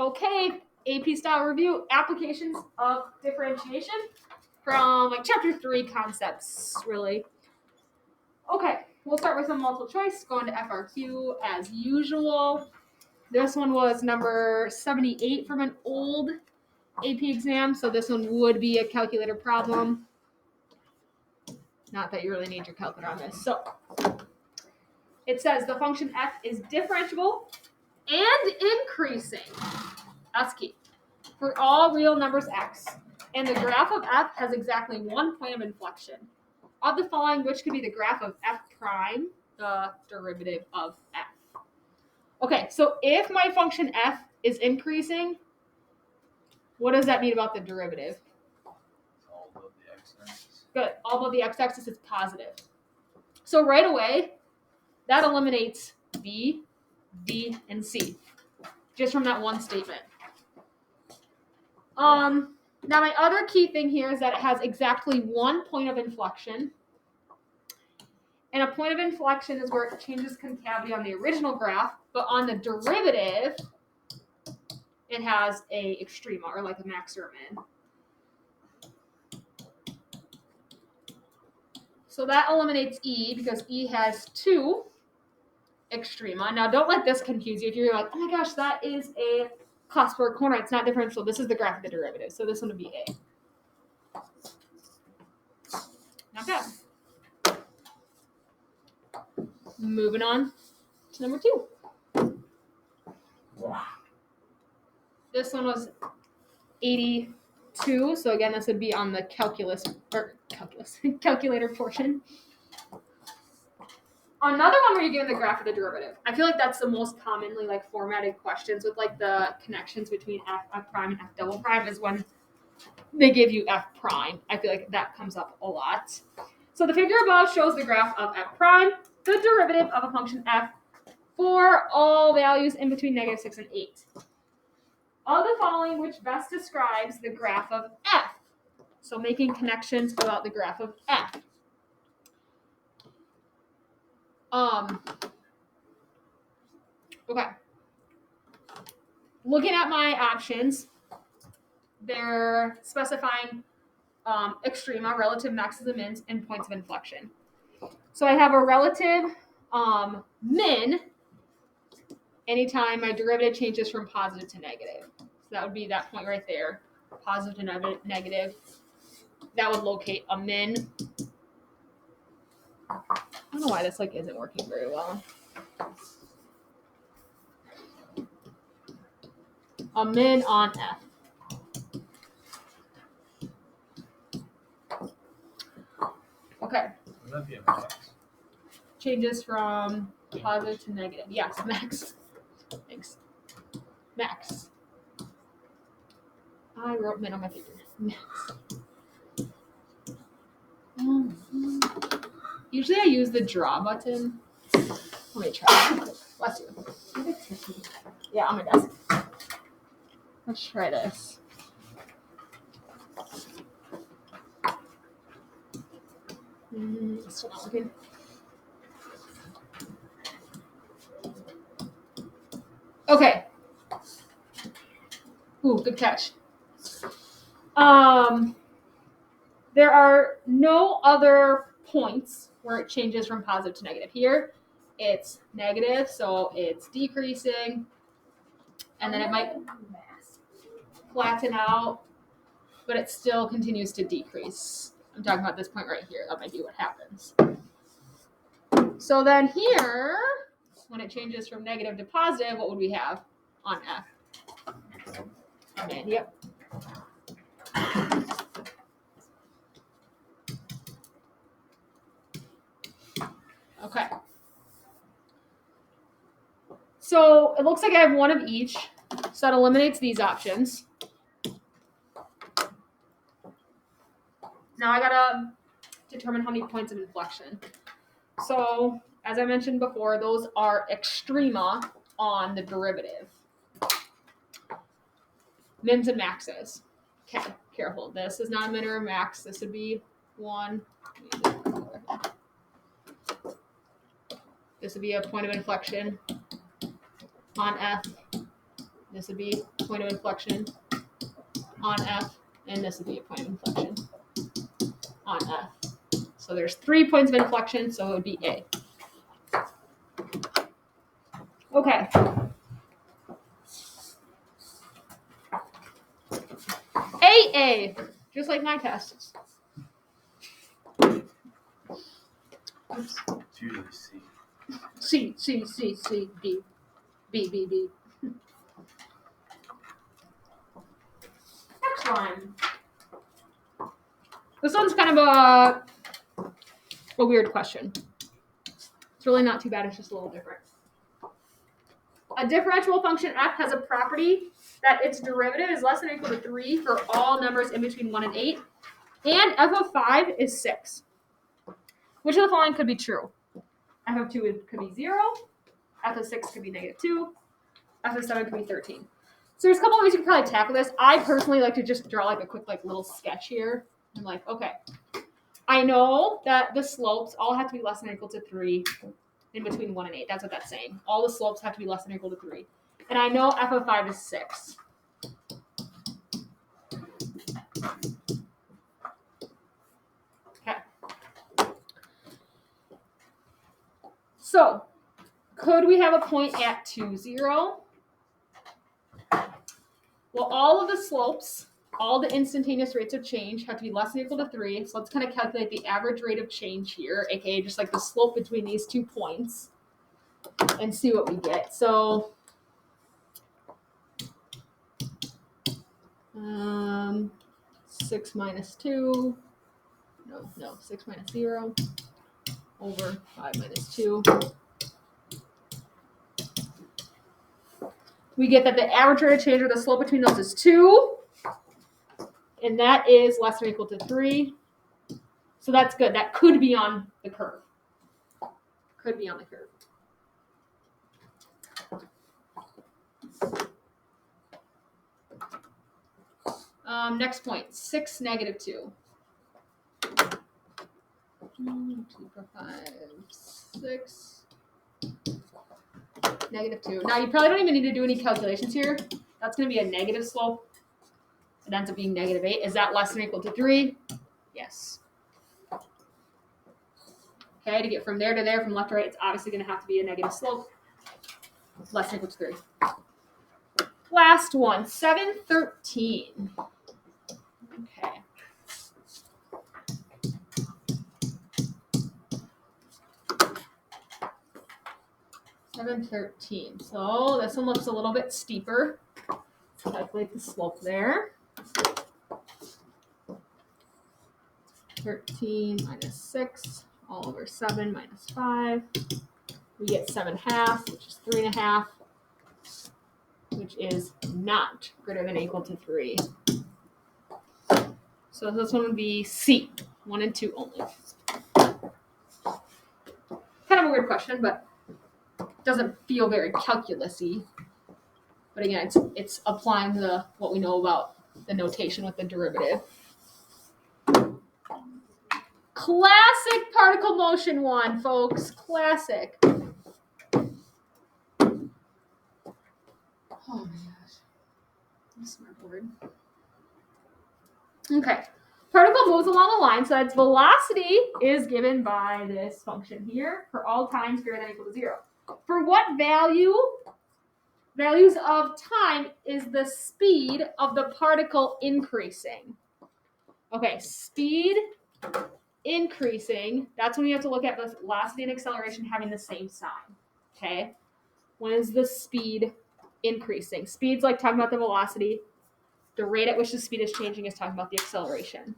Okay, AP style review, applications of differentiation from like chapter 3 concepts, really. Okay, we'll start with some multiple choice, going to FRQ as usual. This one was number 78 from an old AP exam, so this one would be a calculator problem. Not that you really need your calculator on this. So it says the function f is differentiable and increasing. That's key. For all real numbers x, and the graph of f has exactly 1 point of inflection. Of the following, which could be the graph of f prime, the derivative of f? Okay, so if my function f is increasing, what does that mean about the derivative? All above the x-axis. Good. All above the x-axis is positive. So right away, that eliminates b, d, and c, just from that one statement. Now my other key thing here is that it has exactly 1 point of inflection. And a point of inflection is where it changes concavity on the original graph, but on the derivative, it has a extrema, or like a max or a min. So that eliminates E, because E has 2 extrema. Now don't let this confuse you. If you're like, oh my gosh, that is a cusp or a corner, it's not differential. This is the graph of the derivative. So this one would be A. Not bad. Moving on to number 2. This one was 82. So again, this would be on the calculator portion. Another one where you're given the graph of the derivative. I feel like that's the most commonly like formatted questions with like the connections between f prime and f double prime is when they give you f prime. I feel like that comes up a lot. So the figure above shows the graph of f prime, the derivative of a function f for all values in between -6 and 8. Of the following, which best describes the graph of f? So making connections about the graph of f. Okay. Looking at my options, they're specifying extrema, relative maxes and mins, and points of inflection. So I have a relative min anytime my derivative changes from positive to negative. So that would be that point right there, positive to negative. That would locate a min. I don't know why this like isn't working very well. A min on f. Okay. Would that be a max? Changes from positive to negative. Yes, max. Thanks. Max. I wrote min on my paper. Max. Usually I use the draw button. Let me try. Bless you. Yeah, on my desk. Let's try this. Still not working. Okay. Ooh, good catch. There are no other points where it changes from positive to negative. Here, it's negative, so it's decreasing, and then it might flatten out, but it still continues to decrease. I'm talking about this point right here. That might be what happens. So then here, when it changes from negative to positive, what would we have on F? And yep. Okay. So it looks like I have one of each. So that eliminates these options. Now I gotta determine how many points of inflection. So as I mentioned before, those are extrema on the derivative. Mins and maxes. Okay, careful. This is not a min or a max. This would be 1. This would be a point of inflection on F. This would be a point of inflection on F, and this would be a point of inflection on F. So there's 3 points of inflection, so it would be A. Okay. AA, just like my tests. Oops. It's usually C. C, C, C, C, D, B, B, B. Next one. This one's kind of a weird question. It's really not too bad, it's just a little different. A differentiable function f has a property that its derivative is less than or equal to 3 for all numbers in between 1 and 8, and f of 5 is 6. Which of the following could be true? F of 2 could be 0, f of 6 could be -2, f of 7 could be 13. So there's a couple of ways you can probably tackle this. I personally like to just draw like a quick like little sketch here. I'm like, okay, I know that the slopes all have to be less than or equal to 3 in between 1 and 8. That's what that's saying. All the slopes have to be less than or equal to 3. And I know f of 5 is 6. Okay. So, could we have a point at 2, 0? Well, all of the slopes, all the instantaneous rates of change have to be less than or equal to 3. So let's kind of calculate the average rate of change here, aka just like the slope between these 2 points, and see what we get. So, 6 minus 2, no, 6 minus 0 over 5 minus 2. We get that the average rate of change or the slope between those is 2, and that is less than or equal to 3. So that's good. That could be on the curve. Could be on the curve. Next point, 6, -2. 1, 2, 4, 5, 6, -2. Now you probably don't even need to do any calculations here. That's going to be a negative slope. It ends up being -8. Is that less than or equal to 3? Yes. Okay, to get from there to there, from left to right, it's obviously going to have to be a negative slope. Less than or equal to 3. Last one, 713. Okay. $713. So this one looks a little bit steeper. Let's calculate the slope there. 13 minus 6 all over 7 minus 5. We get 7/2, which is 3.5, which is not greater than or equal to 3. So this one would be C, 1 and 2 only. Kind of a weird question, but doesn't feel very calculus-y. But again, it's applying what we know about the notation with the derivative. Classic particle motion one, folks. Classic. Oh my gosh. Smart board. Okay. Particle moves along a line, so its velocity is given by this function here for all times greater than or equal to 0. For what values of time is the speed of the particle increasing? Okay, speed increasing, that's when you have to look at the velocity and acceleration having the same sign. Okay? When is the speed increasing? Speed's like talking about the velocity. The rate at which the speed is changing is talking about the acceleration.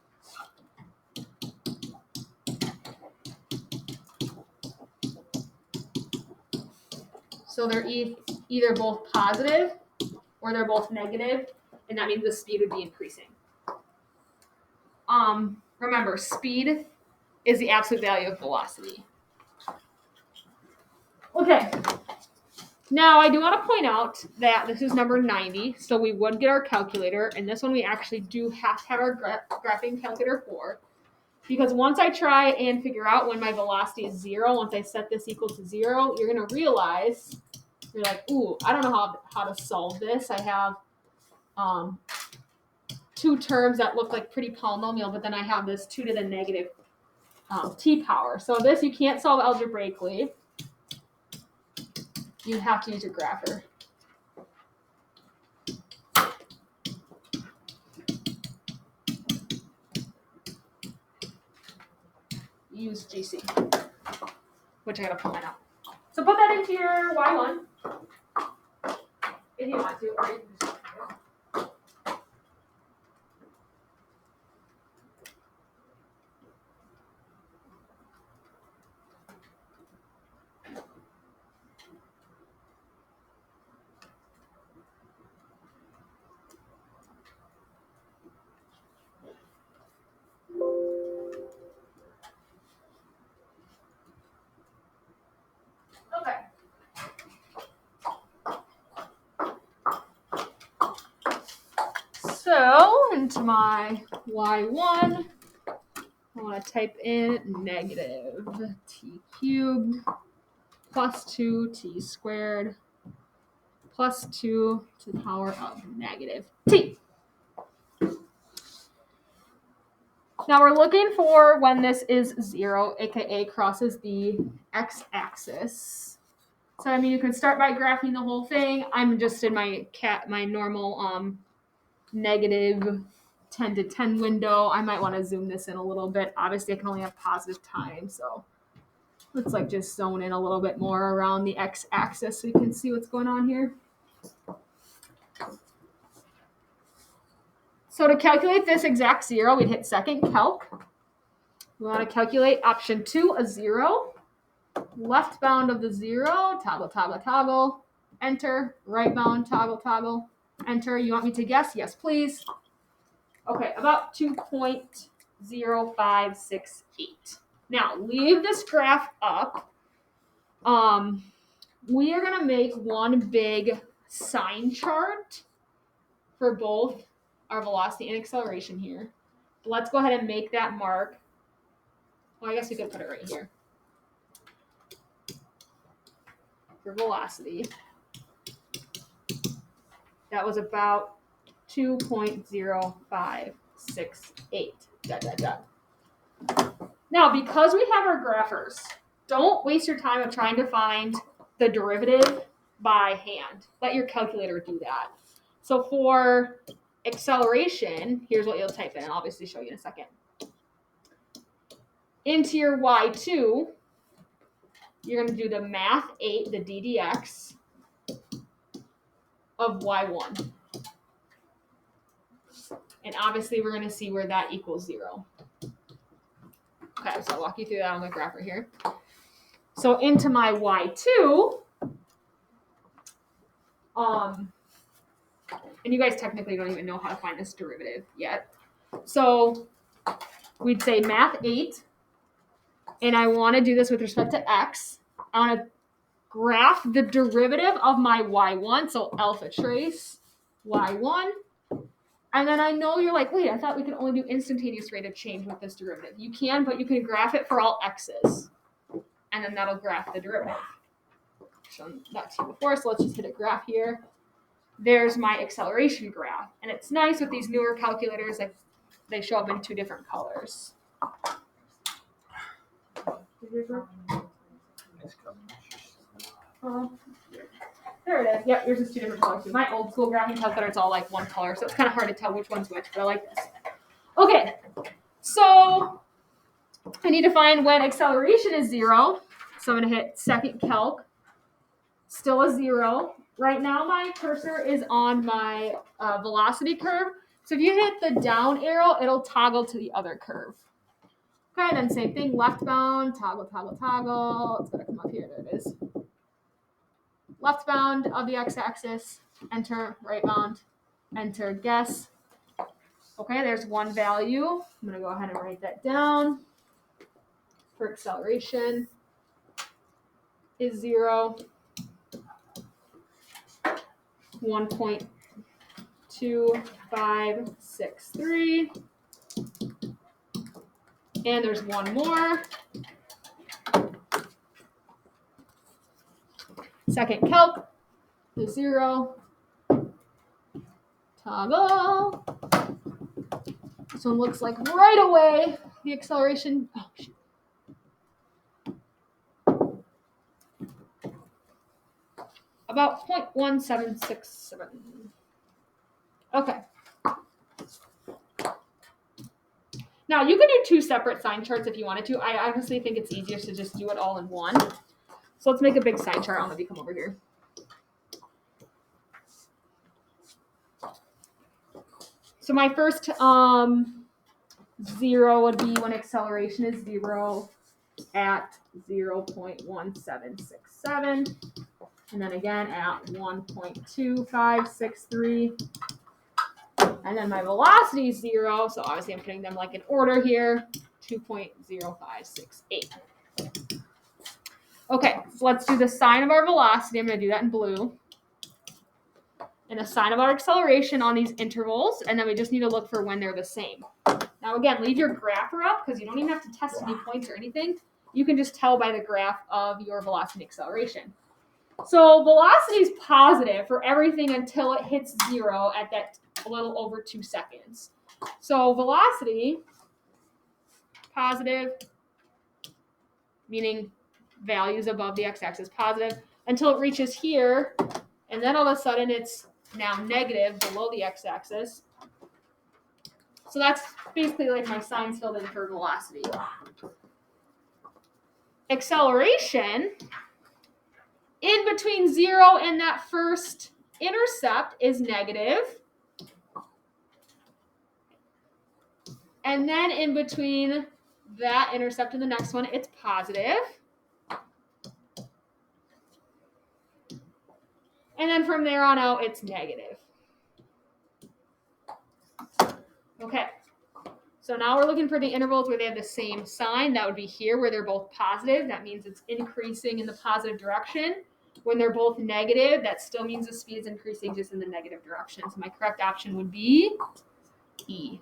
So they're either both positive or they're both negative, and that means the speed would be increasing. Remember, speed is the absolute value of velocity. Okay. Now, I do want to point out that this is number 90, so we would get our calculator, and this one we actually do have to have our graphing calculator for, because once I try and figure out when my velocity is 0, once I set this equal to 0, you're going to realize You're like, ooh, I don't know how to solve this. I have two terms that look like pretty polynomial, but then I have this 2 to the negative t power. So this you can't solve algebraically. You have to use your grapher. Use GC, which I gotta pull mine out. So put that into your Y1 if you want to, or you can just okay. So into my Y1, I want to type in negative t cubed plus 2t squared plus 2 to the power of negative t. Now we're looking for when this is 0, aka crosses the x-axis. So I mean, you can start by graphing the whole thing. I'm just in my normal negative 10 to 10 window. I might want to zoom this in a little bit. Obviously, I can only have positive time, so let's like just zone in a little bit more around the x-axis so you can see what's going on here. So to calculate this exact 0, we'd hit second calc. We want to calculate option 2, a 0. Left bound of the 0, toggle, toggle, toggle, enter. Right bound, toggle, toggle, enter. You want me to guess? Yes, please. Okay, about 2.0568. Now, leave this graph up. We are going to make one big sign chart for both our velocity and acceleration here. Let's go ahead and make that mark. Well, I guess we could put it right here. For velocity, that was about 2.0568. Now, because we have our graphers, don't waste your time of trying to find the derivative by hand. Let your calculator do that. So for acceleration, here's what you'll type in. I'll obviously show you in a second. Into your Y2, you're going to do the math 8, the ddx of Y1. And obviously, we're going to see where that equals 0. Okay, so I'll walk you through that on the graph right here. So into my Y2, and you guys technically don't even know how to find this derivative yet. So we'd say math 8, and I want to do this with respect to x. I want to graph the derivative of my Y1, so alpha trace Y1. And then I know you're like, wait, I thought we could only do instantaneous rate of change with this derivative. You can, but you can graph it for all x's. And then that'll graph the derivative. I've shown that to you before, so let's just hit a graph here. There's my acceleration graph. And it's nice with these newer calculators, like they show up in 2 different colors. There it is. Yep, yours is 2 different colors too. My old school graphing calculator, it's all like 1 color, so it's kind of hard to tell which one's which, but I like this. Okay, so I need to find when acceleration is 0. So I'm going to hit second calc. Still a 0. Right now my cursor is on my velocity curve. So if you hit the down arrow, it'll toggle to the other curve. Okay, then same thing, left bound, toggle, toggle, toggle. It's going to come up here. There it is. Left bound of the x-axis, enter. Right bound, enter, guess. Okay, there's one value. I'm going to go ahead and write that down. For acceleration is 0. 1.2563. And there's one more. Second calc. to 0. Toggle. This one looks like right away the acceleration. Oh, shoot. About 0.1767. Okay. Now, you can do 2 separate sign charts if you wanted to. I honestly think it's easier to just do it all in one. So let's make a big sign chart. I'll maybe come over here. So my first 0 would be when acceleration is 0 at 0.1767. And then again at 1.2563. And then my velocity is 0, so obviously I'm putting them like in order here, 2.0568. Okay, so let's do the sign of our velocity. I'm going to do that in blue. And the sign of our acceleration on these intervals, and then we just need to look for when they're the same. Now again, leave your grapher up because you don't even have to test any points or anything. You can just tell by the graph of your velocity and acceleration. So velocity is positive for everything until it hits 0 at that a little over 2 seconds. So velocity, positive, meaning values above the x-axis, positive, until it reaches here, and then all of a sudden it's now negative below the x-axis. So that's basically like my signs filled in for velocity. Acceleration, in between 0 and that first intercept is negative. And then in between that intercept and the next one, it's positive. And then from there on out, it's negative. Okay. So now we're looking for the intervals where they have the same sign. That would be here where they're both positive. That means it's increasing in the positive direction. When they're both negative, that still means the speed is increasing just in the negative direction. So my correct option would be E.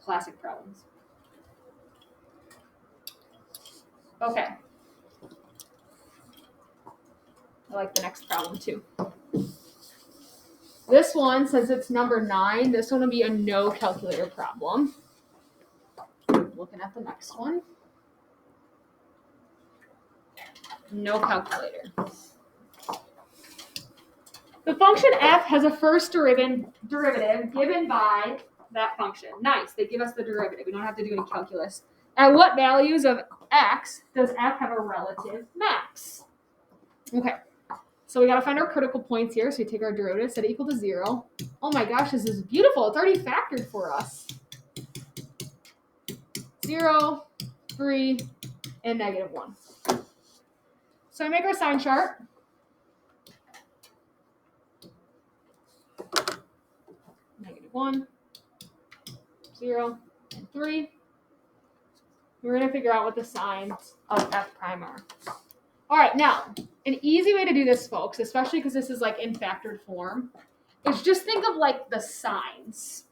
Classic problems. Okay. I like the next problem too. This one says it's number 9. This one will be a no calculator problem. Looking at the next one. No calculator. The function f has a first derivative given by that function. Nice, they give us the derivative. We don't have to do any calculus. At what values of x does f have a relative max? Okay, so we got to find our critical points here. So we take our derivative, set it equal to 0. Oh my gosh, this is beautiful. It's already factored for us. 0, 3, and -1. So I make our sign chart. -1, 0, and 3. We're going to figure out what the signs of f prime are. All right, now, an easy way to do this, folks, especially because this is like in factored form, is just think of like the signs.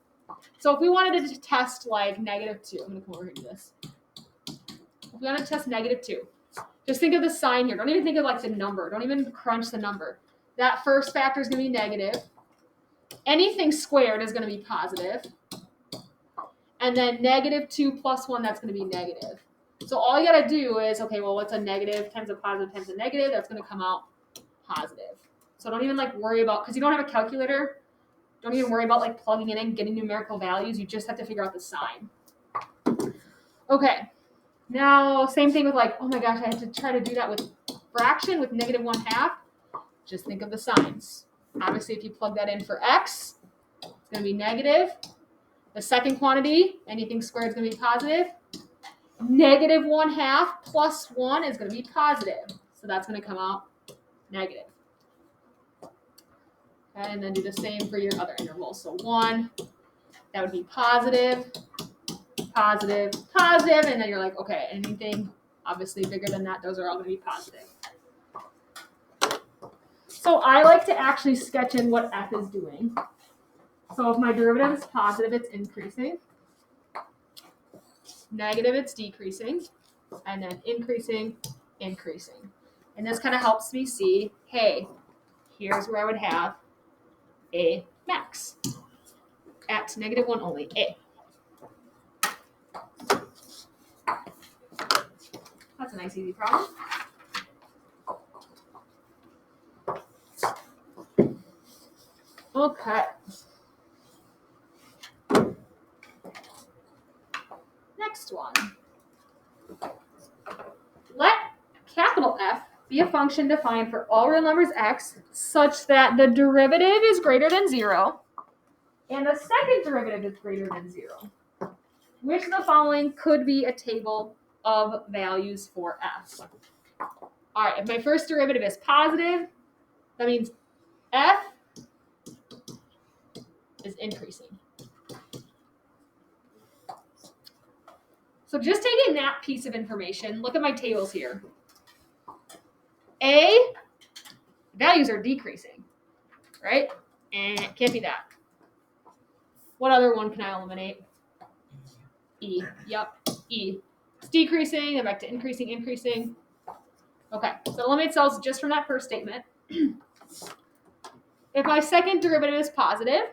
So if we wanted to test like -2, I'm going to come over here and do this. If we want to test -2, just think of the sign here. Don't even think of like the number. Don't even crunch the number. That first factor is going to be negative. Anything squared is going to be positive. And then -2 plus 1, that's going to be negative. So all you got to do is, okay, well, what's a negative times a positive times a negative? That's going to come out positive. So don't even like worry about, because you don't have a calculator, don't even worry about like plugging it in, getting numerical values. You just have to figure out the sign. Okay. Now, same thing with like, oh my gosh, I had to try to do that with fraction with -1/2. Just think of the signs. Obviously, if you plug that in for x, it's going to be negative. The second quantity, anything squared is going to be positive. -1/2 plus 1 is going to be positive. So that's going to come out negative. Okay, and then do the same for your other intervals. So 1, that would be positive, positive, positive. And then you're like, okay, anything obviously bigger than that, those are all going to be positive. So I like to actually sketch in what f is doing. So if my derivative is positive, it's increasing. negative, it's decreasing, and then increasing, increasing. And this kind of helps me see, hey, here's where I would have a max at -1 only, A. That's a nice, easy problem. Okay. Next one. Let capital F be a function defined for all real numbers x such that the derivative is greater than 0 and the second derivative is greater than 0. Which of the following could be a table of values for f? All right, if my first derivative is positive, that means f is increasing. So just taking that piece of information, look at my tables here. A, values are decreasing, right? And it can't be that. What other one can I eliminate? E. Yep, E. It's decreasing, then back to increasing, increasing. Okay, so eliminate cells just from that first statement. If my second derivative is positive,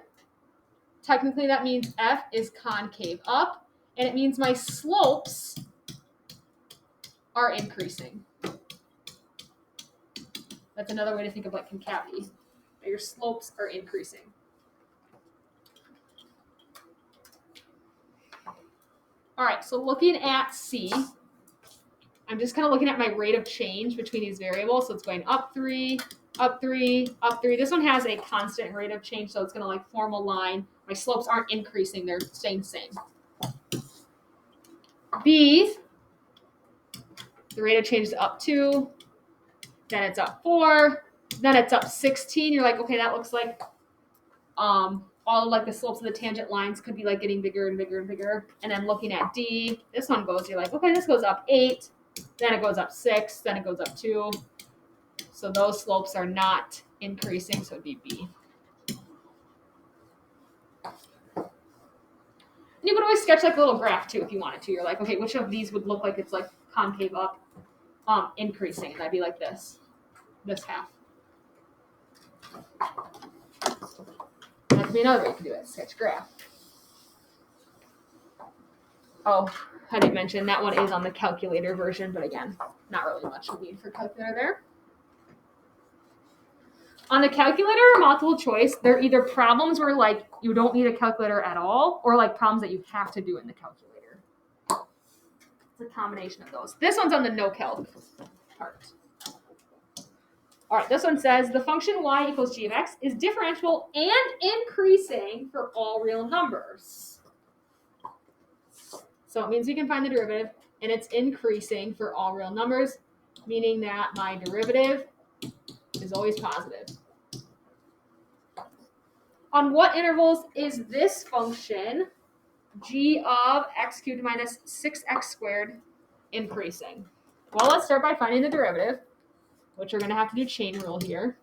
technically that means f is concave up, and it means my slopes are increasing. That's another way to think of like concavity. Your slopes are increasing. All right, so looking at C, I'm just kind of looking at my rate of change between these variables. So it's going up 3, up 3, up 3. This one has a constant rate of change, so it's going to like form a line. My slopes aren't increasing, they're staying the same. B, the rate of change is up 2, then it's up 4, then it's up 16. You're like, okay, that looks like all of like the slopes of the tangent lines could be like getting bigger and bigger and bigger. And then looking at D, this one goes, you're like, okay, this goes up 8, then it goes up 6, then it goes up 2. So those slopes are not increasing, so it'd be B. And you could always sketch like a little graph too if you wanted to. You're like, okay, which of these would look like it's like concave up, increasing? And that'd be like this half. That could be another way you could do it, sketch graph. Oh, I didn't mention that one is on the calculator version, but again, not really much we need for calculator there. On the calculator or multiple choice, they're either problems where like you don't need a calculator at all, or like problems that you have to do in the calculator. It's a combination of those. This one's on the no calc part. All right, this one says the function y equals g of x is differentiable and increasing for all real numbers. So it means we can find the derivative, and it's increasing for all real numbers, meaning that my derivative is always positive. On what intervals is this function, g of x cubed minus 6x squared, increasing? Well, let's start by finding the derivative, which we're going to have to do chain rule here.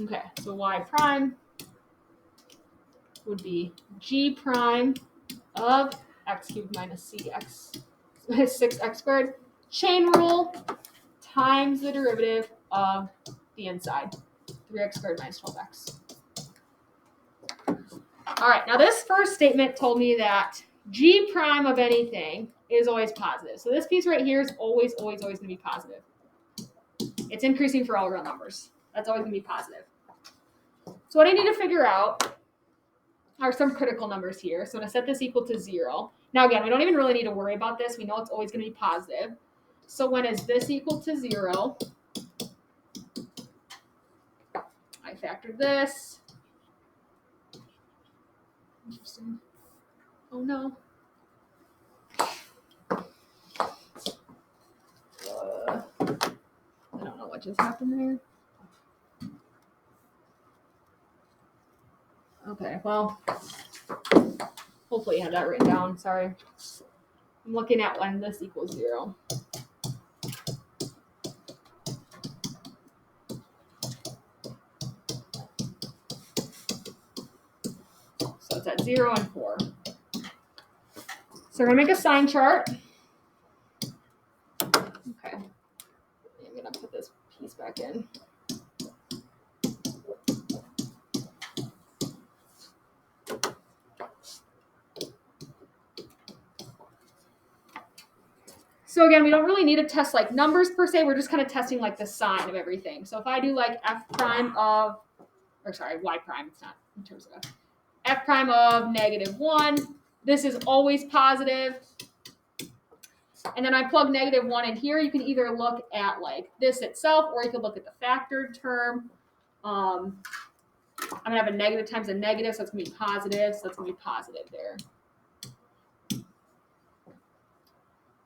Okay, so y prime would be g prime of x cubed minus 6x squared. Chain rule times the derivative of the inside, 3x squared minus 12x. All right, now this first statement told me that g prime of anything is always positive. So this piece right here is always going to be positive. It's increasing for all real numbers. That's always going to be positive. So what I need to figure out are some critical numbers here. So I'm going to set this equal to 0. Now again, we don't even really need to worry about this. We know it's always going to be positive. So when is this equal to 0? I factor this. Interesting. Oh no. I don't know what just happened there. Okay, well, hopefully you have that written down. Sorry. I'm looking at when this equals 0. 0, and 4. So we're going to make a sign chart. Okay. I'm going to put this piece back in. So again, we don't really need to test like numbers per se. We're just kind of testing like the sign of everything. So if I do like y prime, it's not in terms of f prime of -1, this is always positive. And then I plug -1 in here. You can either look at like this itself, or you could look at the factored term. I'm gonna have a negative times a negative, so it's gonna be positive. So it's gonna be positive there.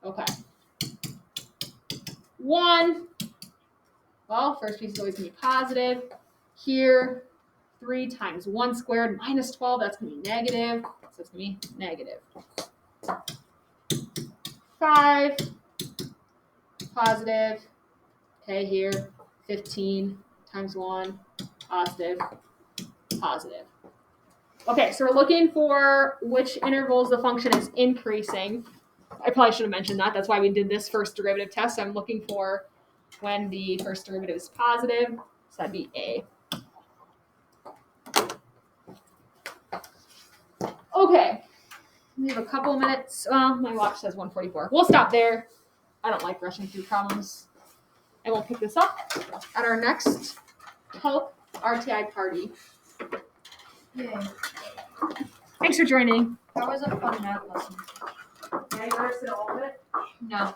Okay. 1. Well, first piece is always gonna be positive. Here, 3 times 1 squared minus 12. That's gonna be negative. So it's gonna be negative. 5. Positive. Okay, here, 15 times 1, positive, positive. Okay, so we're looking for which intervals the function is increasing. I probably should have mentioned that. That's why we did this first derivative test. So I'm looking for when the first derivative is positive. So that'd be A. Okay, we have a couple of minutes. My watch says 1:44. We'll stop there. I don't like rushing through problems. And we'll pick this up at our next Calc RTI party. Yay. Thanks for joining. That was a fun math lesson. Yeah, you understood all of it? No.